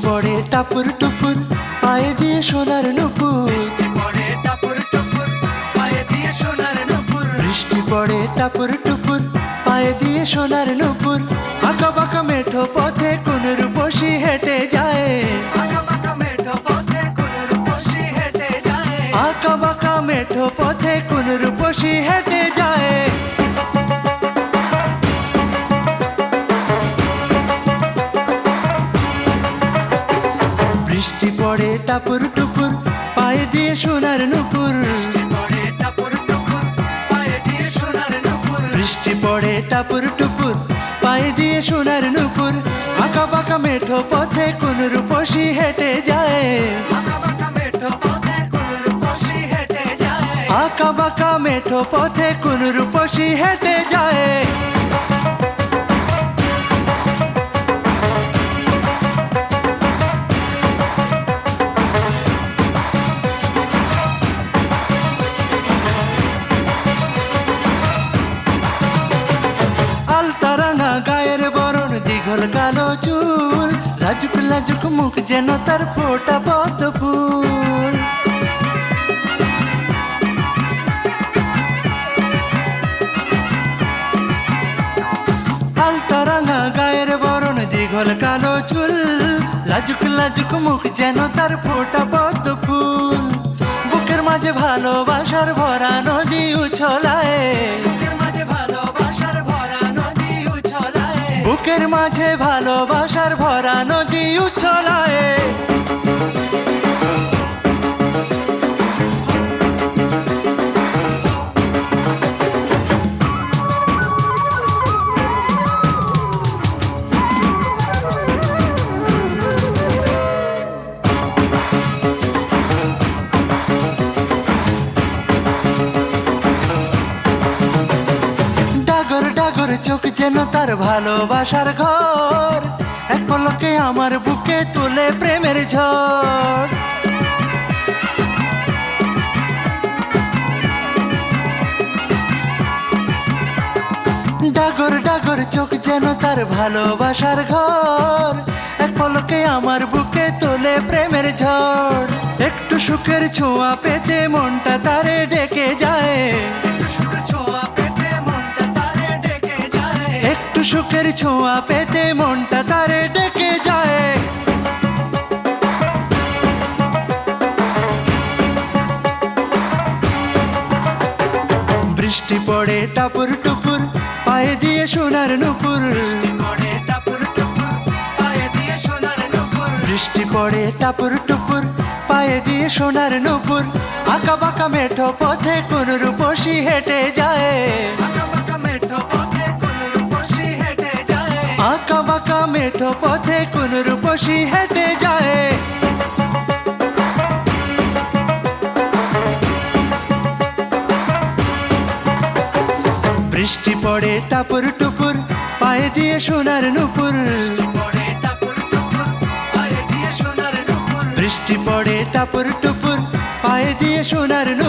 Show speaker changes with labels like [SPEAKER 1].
[SPEAKER 1] পড়ে টাপুর টুপুর পায়ে দিয়ে সোনার নুপুর। বৃষ্টি পড়ে টাপুর টুপুর পায়ে দিয়ে সোনার নুপুর। আঁকা বাঁকা মেঠো পথে কোন রূপসী হেঁটে যায়। আঁকা বাঁকা মেঠো পথে কোন রূপসী হেঁটে যায়। বৃষ্টি পড়ে টাপুর টুপুর পায়ে দিয়ে সোনার নুপুর। বৃষ্টি পড়ে টাপুর টুপুর পায়ে দিয়ে সোনার নুপুর। আঁকা বাঁকা মেঠো পথে কোন রূপসী হেঁটে যায়। আঁকা বাঁকা মেঠো পথে কোন রূপসী হেঁটে যায়। আলতারাঙা গায়ের বরণ, দীঘল কালো চুল, লাজুক লাজুক মুখ যেন তার ফোটা পদ্ম ফুল। আলতারাঙা গায়ের বরণ, দীঘল কালো চুল, লাজুক লাজুক মুখ যেন তার ফোটা পদ্ম ফুল। বুকের মাঝে ভালোবাসার ভরা নদী উছলায়। বুকের মাঝে ভালোবাসার ভরা নদী উছলায়। ডাগর ডাগর চোখ যেন তার ভালোবাসার ঘর, এক পলকে আমার বুকে তুলে প্রেমের ঝড়। ডাগর ডাগর চোখ যেন তার ভালোবাসার ঘর, এক পলকে আমার বুকে তোলে প্রেমের ঝড়। একটু সুখের ছোঁয়া পেতে মনটা তারে ডেকে যায়। একটু সুখের ছোঁয়া পেতে মনটা তারে ডেকে যায়। বৃষ্টি পড়ে টাপুর টুপুর পায়ে দিয়ে সোনার নুপুর। বৃষ্টি পড়ে টাপুর টুপুর পায়ে দিয়ে সোনার নুপুর। আঁকা বাঁকা মেঠো পথে কোন রূপসী হেঁটে যায়। আঁকা বাঁকা মেঠো পথে কোন রূপসী হেঁটে যায়। বৃষ্টি পড়ে টাপুর টুপুর পায়ে দিয়ে সোনার নুপুর। বৃষ্টি পড়ে টাপুর টুপুর পায়ে দিয়ে সোনার নুপুর।